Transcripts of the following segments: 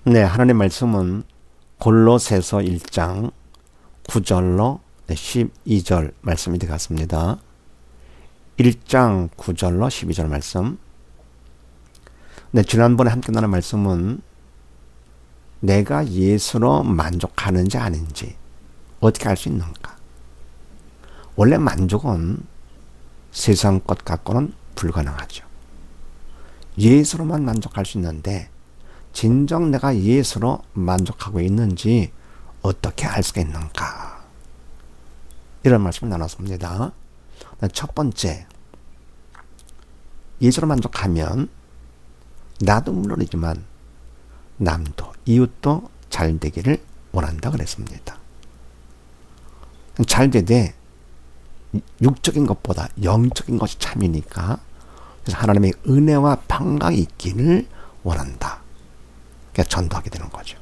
네, 하나님 말씀은 골로새서 1장 9절로 12절 말씀이 되겠습니다. 1장 9절로 12절 말씀. 네, 지난번에 함께 나눈 말씀은 내가 예수로 만족하는지 아닌지 어떻게 알 수 있는가? 원래 만족은 세상 것 갖고는 불가능하죠. 예수로만 만족할 수 있는데 진정 내가 예수로 만족하고 있는지 어떻게 알 수가 있는가? 이런 말씀을 나눴습니다. 첫 번째, 예수로 만족하면 나도 물론이지만 남도 이웃도 잘 되기를 원한다 그랬습니다. 잘 되되 육적인 것보다 영적인 것이 참이니까 그래서 하나님의 은혜와 평강이 있기를 원한다. 그러니까 전도하게 되는 거죠.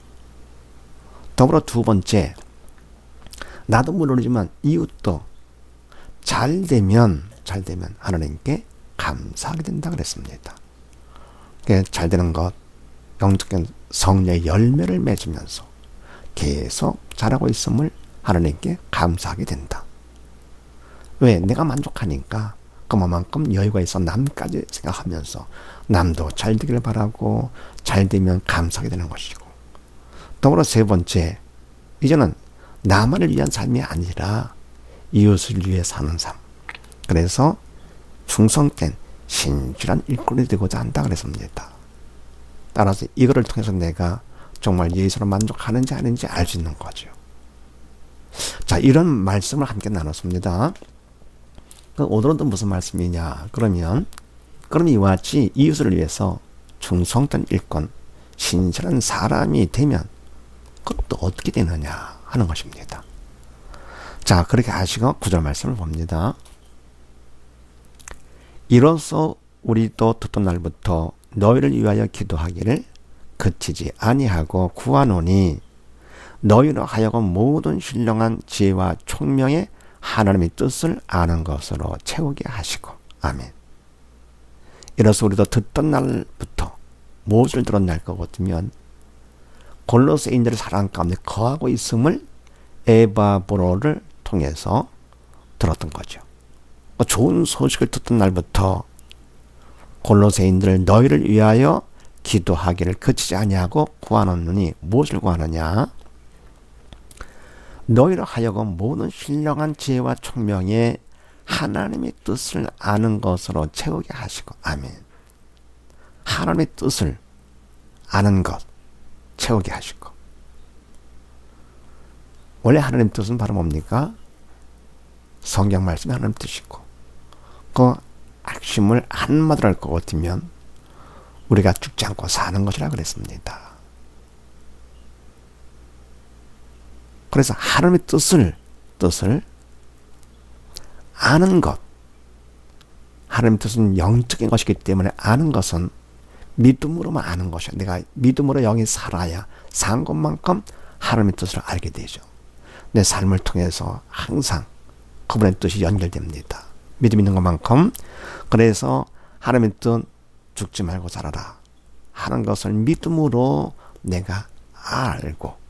더불어 두 번째, 나도 물론이지만 이웃도 잘 되면 하나님께 감사하게 된다 그랬습니다. 그러니까 잘 되는 것, 영적인 성령의 열매를 맺으면서 계속 잘하고 있음을 하나님께 감사하게 된다. 왜? 내가 만족하니까 그만큼 여유가 있어 남까지 생각하면서 남도 잘 되기를 바라고 잘 되면 감사하게 되는 것이고, 더불어 세 번째, 이제는 나만을 위한 삶이 아니라 이웃을 위해 사는 삶. 그래서 충성된 신실한 일꾼이 되고자 한다 그랬습니다. 따라서 이거를 통해서 내가 정말 예수로 만족하는지 아닌지 알 수 있는 거죠. 자, 이런 말씀을 함께 나눴습니다. 오늘은 또 무슨 말씀이냐? 그럼 이와 같이 이웃을 위해서 충성된 일꾼, 신실한 사람이 되면 그것도 어떻게 되느냐 하는 것입니다. 자, 그렇게 하시고 9절 말씀을 봅니다. 이로써 우리도 듣던 날부터 너희를 위하여 기도하기를 그치지 아니하고 구하노니 너희로 하여금 모든 신령한 지혜와 총명의 하나님의 뜻을 아는 것으로 채우게 하시고. 아멘. 이로써 우리도 듣던 날부터 무엇을 들은 날 것 같으면 골로새인들의 사랑 가운데 거하고 있음을 에바브로를 통해서 들었던 거죠. 좋은 소식을 듣던 날부터 골로새인들 너희를 위하여 기도하기를 그치지 아니하고 구하노니 무엇을 구하느냐? 너희로 하여금 모든 신령한 지혜와 총명의 하나님의 뜻을 아는 것으로 채우게 하시고. 아멘. 하나님의 뜻을 아는 것 채우게 하시고. 원래 하나님 뜻은 바로 뭡니까? 성경 말씀이 하나님 뜻이고, 그 핵심을 한마디로 할 것 같으면 우리가 죽지 않고 사는 것이라 그랬습니다. 그래서 하나님의 뜻을 아는 것, 하나님의 뜻은 영적인 것이기 때문에 아는 것은 믿음으로만 아는 것이야. 내가 믿음으로 영이 살아야 산 것만큼 하나님의 뜻을 알게 되죠. 내 삶을 통해서 항상 그분의 뜻이 연결됩니다. 믿음 있는 것만큼. 그래서 하나님의 뜻 죽지 말고 살아라 하는 것을 믿음으로 내가 알고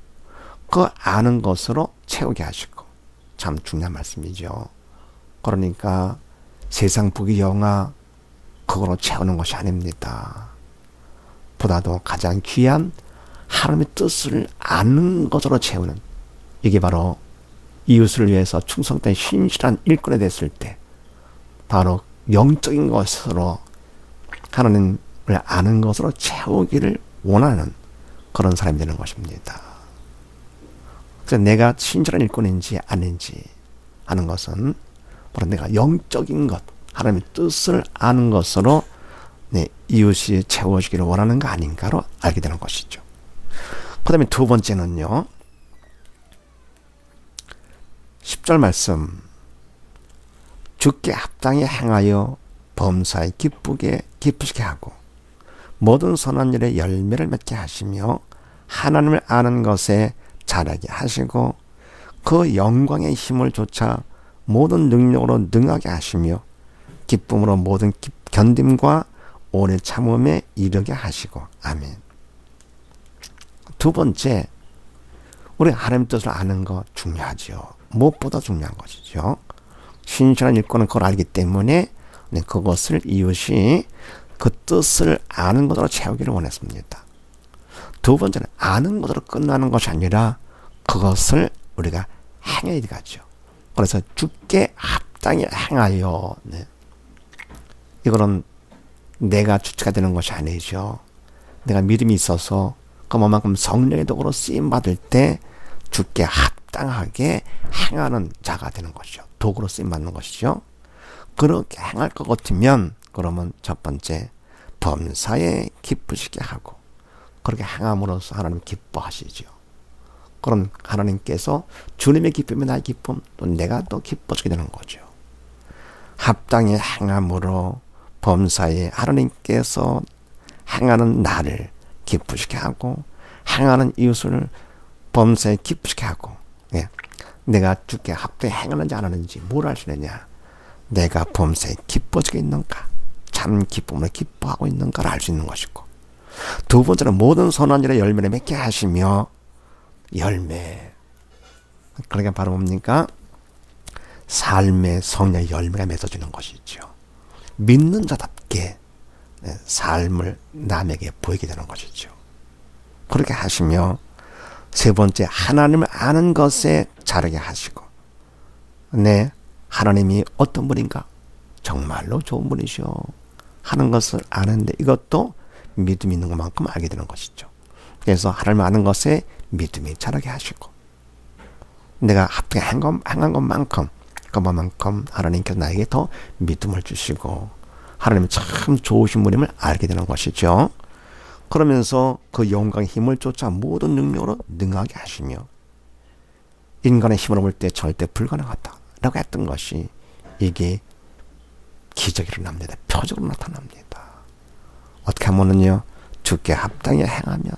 그 아는 것으로 채우게 하시고. 참 중요한 말씀이죠. 그러니까 세상 부귀 영화 그거로 채우는 것이 아닙니다. 보다도 가장 귀한 하나님의 뜻을 아는 것으로 채우는, 이게 바로 이웃을 위해서 충성된 신실한 일꾼이 됐을 때 바로 영적인 것으로 하나님을 아는 것으로 채우기를 원하는 그런 사람이 되는 것입니다. 그래서 내가 신실한 일꾼인지 아닌지 하는 것은 바로 내가 영적인 것, 하나님의 뜻을 아는 것으로 내 이웃이 채워지기를 원하는 거 아닌가로 알게 되는 것이죠. 그 다음에 두 번째는요, 10절 말씀. 주께 합당히 행하여 범사에 기쁘시게 하고 모든 선한 일에 열매를 맺게 하시며 하나님을 아는 것에 자라게 하시고 그 영광의 힘을 좇아 모든 능력으로 능하게 하시며 기쁨으로 모든 견딤과 오래 참음에 이르게 하시고. 아멘. 두 번째, 우리 하나님 뜻을 아는 거 중요하죠. 무엇보다 중요한 것이죠. 신실한 일꾼은 그걸 알기 때문에 그것을 이웃이 그 뜻을 아는 것으로 채우기를 원했습니다. 두 번째는 아는 것으로 끝나는 것이 아니라 그것을 우리가 행해야 되겠죠. 그래서 주께 합당히 행하여, 이거는 내가 주체가 되는 것이 아니죠. 내가 믿음이 있어서 그만큼 성령의 도구로 쓰임받을 때 주께 합당하게 행하는 자가 되는 것이죠. 도구로 쓰임받는 것이죠. 그렇게 행할 것 같으면 그러면 첫 번째 범사에 기쁘시게 하고 그렇게 행함으로써 하나님 기뻐하시죠. 그럼 하나님께서 주님의 기쁨이 나의 기쁨, 또 내가 또 기뻐지게 되는 거죠. 합당히 행함으로 범사에 하나님께서 행하는 나를 기쁘시게 하고 행하는 이웃을 범사에 기쁘시게 하고, 내가 주께 합당히 행하는지 안 하는지 뭘 알 수 있느냐? 내가 범사에 기뻐지게 있는가? 참 기쁨으로 기뻐하고 있는가를 알 수 있는 것이고, 두 번째는 모든 선한 일에 열매를 맺게 하시며, 열매, 그러니까 바로 뭡니까? 삶의 성령의 열매가 맺어지는 것이죠. 믿는 자답게 삶을 남에게 보이게 되는 것이죠. 그렇게 하시며, 세 번째, 하나님을 아는 것에 자르게 하시고, 하나님이 어떤 분인가? 정말로 좋은 분이시오 하는 것을 아는데, 이것도 믿음이 있는 것만큼 알게 되는 것이죠. 그래서 하나님을 아는 것에 믿음이 자라게 하시고, 내가 합당히 행한 것만큼 그만큼 하나님께서 나에게 더 믿음을 주시고 하나님이 참 좋으신 분임을 알게 되는 것이죠. 그러면서 그 영광의 힘을 쫓아 모든 능력으로 능하게 하시며, 인간의 힘으로 볼 때 절대 불가능하다라고 했던 것이 이게 기적으로 나타납니다. 표적으로 나타납니다. 어떻게 하면은요, 주께 합당히 행하면,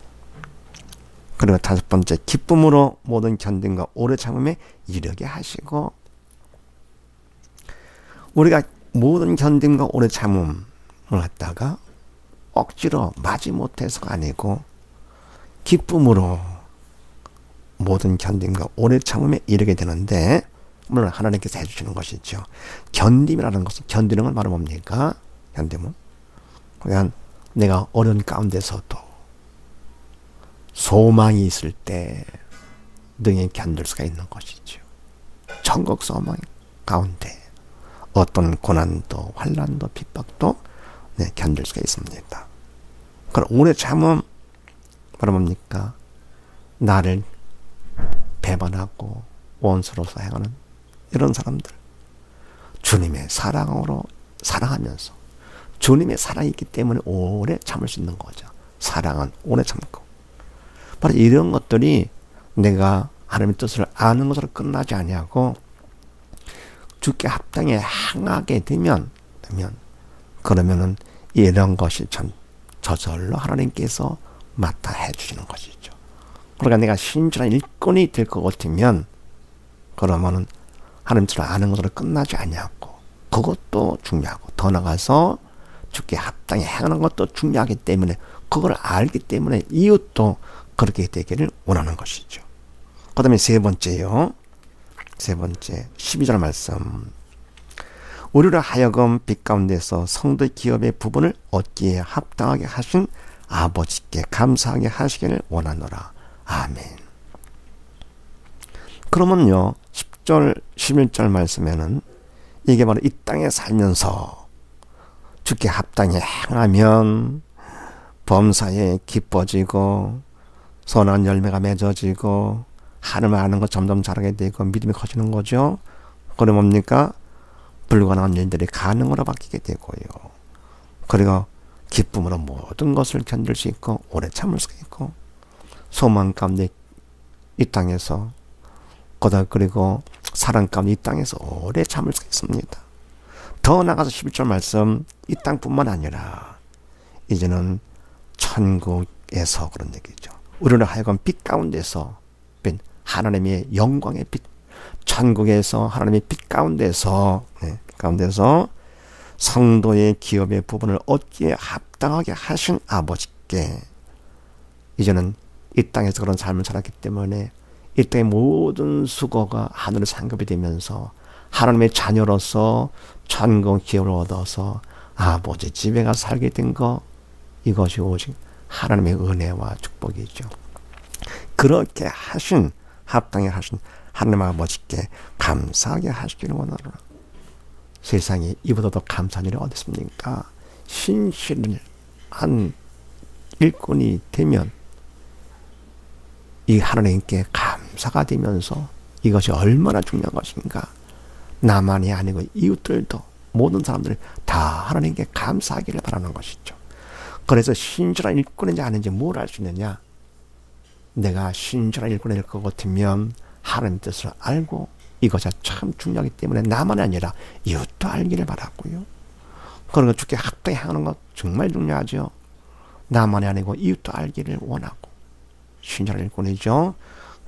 그리고 다섯 번째, 기쁨으로 모든 견딘과 오래 참음에 이르게 하시고, 우리가 모든 견딘과 오래 참음을 갖다가 억지로 마지못해서가 아니고 기쁨으로 모든 견딤과 오래 참음에 이르게 되는데, 물론 하나님께서 해주시는 것이죠. 견딤이라는 것은, 견디는 건 바로 뭡니까? 견딤은 그냥 내가 어려운 가운데서도 소망이 있을 때 능히 견딜 수가 있는 것이죠. 천국 소망 가운데 어떤 고난도 환난도 핍박도 견딜 수가 있습니다. 그럼 오래 참음 바로 뭡니까? 나를 배반하고 원수로서 행하는 이런 사람들, 주님의 사랑으로 사랑하면서 주님의 사랑이 있기 때문에 오래 참을 수 있는 거죠. 사랑은 오래 참고, 바로 이런 것들이 내가 하나님의 뜻을 아는 것으로 끝나지 아니하고 주께 합당히 행하게 되면 그러면은 이런 것이 저절로 하나님께서 맡아 해주시는 것이죠. 그러니까 내가 신실한 일꾼이 될 것 같으면 그러면은 하나님 뜻을 아는 것으로 끝나지 아니하고, 그것도 중요하고 더 나가서 주께 합당히 행하는 것도 중요하기 때문에, 그걸 알기 때문에 이웃도 그렇게 되기를 원하는 것이죠. 그 다음에 세 번째요. 세 번째 12절 말씀. 우리를 하여금 빛 가운데서 성도의 기업의 부분을 얻기에 합당하게 하신 아버지께 감사하게 하시기를 원하노라. 아멘. 그러면요, 10절 11절 말씀에는 이게 바로 이 땅에 살면서 주께 합당히 행하면 범사에 기뻐지고 선한 열매가 맺어지고 하나님을 아는 것 점점 잘하게 되고 믿음이 커지는 거죠. 그럼 뭡니까? 불가능한 일들이 가능으로 바뀌게 되고요. 그리고 기쁨으로 모든 것을 견딜 수 있고 오래 참을 수 있고, 소망 가운데 이 땅에서, 그리고 사랑 가운데 이 땅에서 오래 참을 수 있습니다. 더 나가서 11절 말씀, 이 땅뿐만 아니라 이제는 천국에서 그런 얘기죠. 우리를 하여금 빛 가운데서, 하나님의 영광의 빛, 천국에서 하나님의 빛 가운데서, 가운데서 성도의 기업의 부분을 얻기에 합당하게 하신 아버지께 이제는 이 땅에서 그런 삶을 살았기 때문에 이 땅의 모든 수고가 하늘에 상급이 되면서 하나님의 자녀로서 천국 기업을 얻어서 아버지 집에 가서 살게 된 거, 이것이 오직 하나님의 은혜와 축복이죠. 그렇게 하신, 합당히 하신 하나님 아버지께 감사하게 하시기를 원하노라. 세상에 이보다 더 감사한 일이 어디 있습니까? 신실한 일꾼이 되면 이 하나님께 감사가 되면서 이것이 얼마나 중요한 것인가. 나만이 아니고 이웃들도, 모든 사람들이 다 하나님께 감사하기를 바라는 것이죠. 그래서 신실한 일꾼인지 아닌지 뭘 알 수 있느냐? 내가 신실한 일꾼일 것 같으면 하나님의 뜻을 알고, 이것이 참 중요하기 때문에 나만이 아니라 이웃도 알기를 바라고요. 그런 거 주께 합당히 행하는 것 정말 중요하죠. 나만이 아니고 이웃도 알기를 원하고, 신실한 일꾼이죠.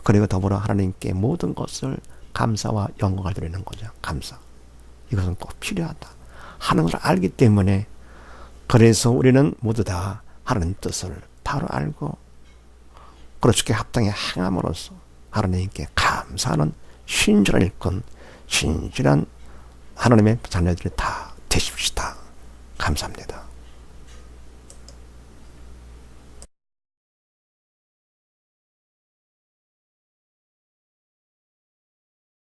그리고 더불어 하나님께 모든 것을 감사와 영광을 드리는 거죠. 감사. 이것은 꼭 필요하다. 하는 것을 알기 때문에, 그래서 우리는 모두 다 하나님 뜻을 바로 알고, 그렇게 합당히 행함으로써 하나님께 감사하는 신실한 일꾼, 신실한 하나님의 자녀들이 다 되십시다. 감사합니다.